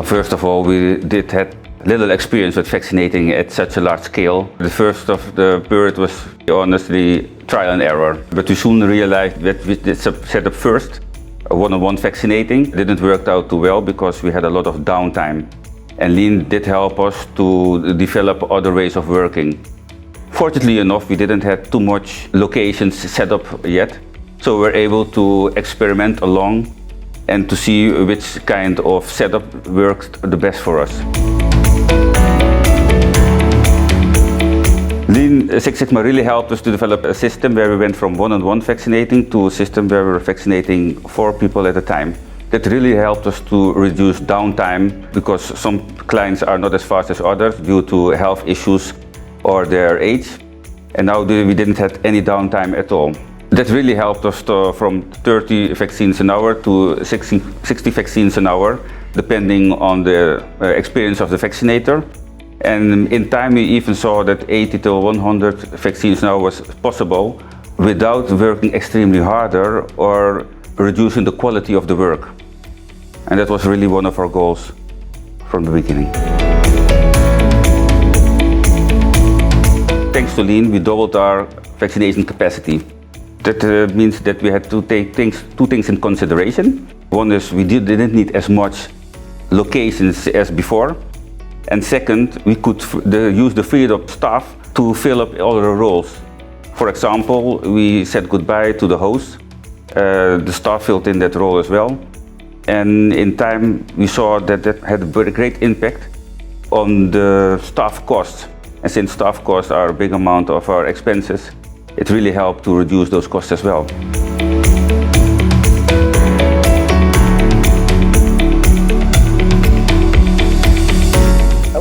Well, first of all, we did have little experience with vaccinating at such a large scale. The first of the period was honestly trial and error, but we soon realized that we did set up first one-on-one vaccinating. It didn't work out too well because we had a lot of downtime, and Lean did help us to develop other ways of working. Fortunately enough, we didn't have too much locations set up yet, so we're able to experiment along and to see which kind of setup worked the best for us. Lean Six Sigma really helped us to develop a system where we went from one-on-one vaccinating to a system where we were vaccinating 4 people at a time. That really helped us to reduce downtime because some clients are not as fast as others due to health issues or their age, and now we didn't have any downtime at all. That really helped us from 30 vaccines an hour to 60 vaccines an hour, depending on the experience of the vaccinator. And in time we even saw that 80 to 100 vaccines an hour was possible without working extremely harder or reducing the quality of the work. And that was really one of our goals from the beginning. Thanks to Lean, we doubled our vaccination capacity. That means that we had to take two things in consideration. One is we didn't need as much locations as before. And second, we could use the freed up staff to fill up all the roles. For example, we said goodbye to the host. The staff filled in that role as well. And in time, we saw that had a very great impact on the staff costs. And since staff costs are a big amount of our expenses, it really helped to reduce those costs as well.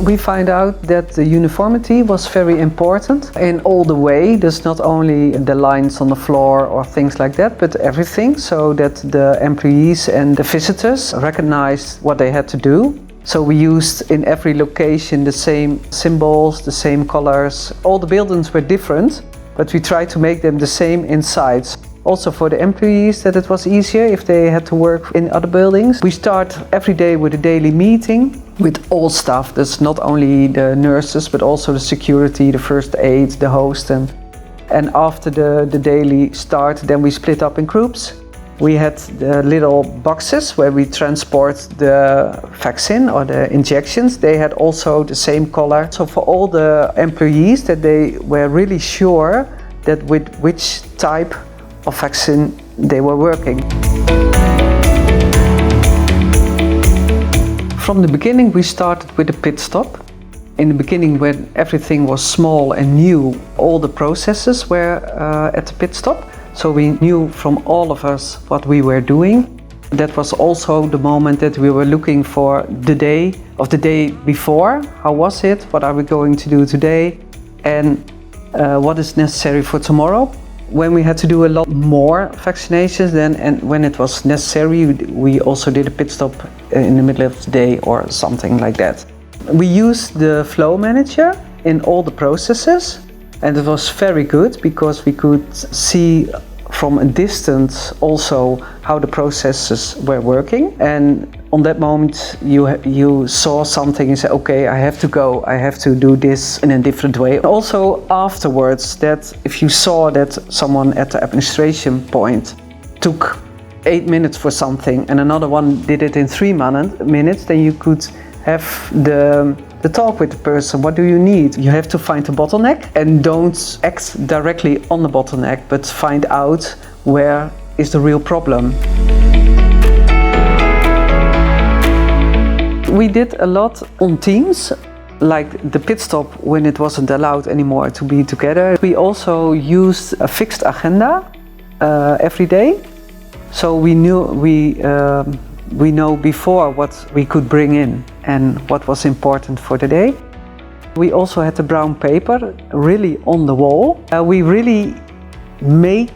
We find out that the uniformity was very important in all the way. There's not only the lines on the floor or things like that, but everything, so that the employees and the visitors recognized what they had to do. So we used in every location the same symbols, the same colors. All the buildings were different, but we tried to make them the same inside. Also for the employees, that it was easier if they had to work in other buildings. We start every day with a daily meeting with all staff. That's not only the nurses, but also the security, the first aid, the host. And after the daily start, then we split up in groups. We had the little boxes where we transport the vaccine or the injections. They had also the same color. So for all the employees, that they were really sure that with which type of vaccine they were working. From the beginning we started with a pit stop. In the beginning, when everything was small and new, all the processes were at the pit stop. So we knew from all of us what we were doing. That was also the moment that we were looking for the day before. How was it? What are we going to do today? And what is necessary for tomorrow? When we had to do a lot more vaccinations then, and when it was necessary, we also did a pit stop in the middle of the day or something like that. We used the flow manager in all the processes, and it was very good because we could see from a distance also how the processes were working. And on that moment you saw something and said, okay, I have to go, I have to do this in a different way. Also afterwards, that if you saw that someone at the administration point took 8 minutes for something and another one did it in 3 minutes, then you could have the talk with the person. What do you need? You have to find the bottleneck and don't act directly on the bottleneck, but find out where is the real problem. We did a lot on Teams, like the pit stop when it wasn't allowed anymore to be together. We also used a fixed agenda every day, so we know before what we could bring in and what was important for the day. We also had the brown paper really on the wall. We really made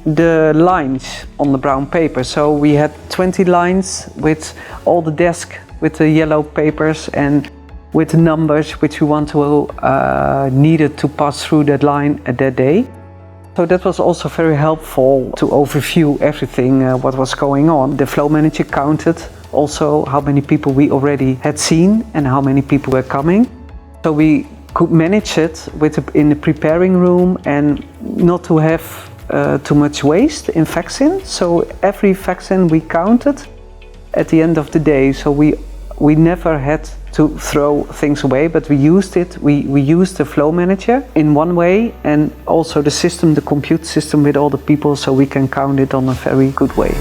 the lines on the brown paper. So we had 20 lines with all the desk with the yellow papers and with the numbers which we needed to pass through that line at that day. So that was also very helpful to overview everything what was going on. The flow manager counted also how many people we already had seen and how many people were coming. So we could manage it in the preparing room and not to have too much waste in vaccine. So every vaccine we counted at the end of the day. So we never had to throw things away, but we used it. We used the flow manager in one way, and also the system, the compute system with all the people, so we can count it on a very good way.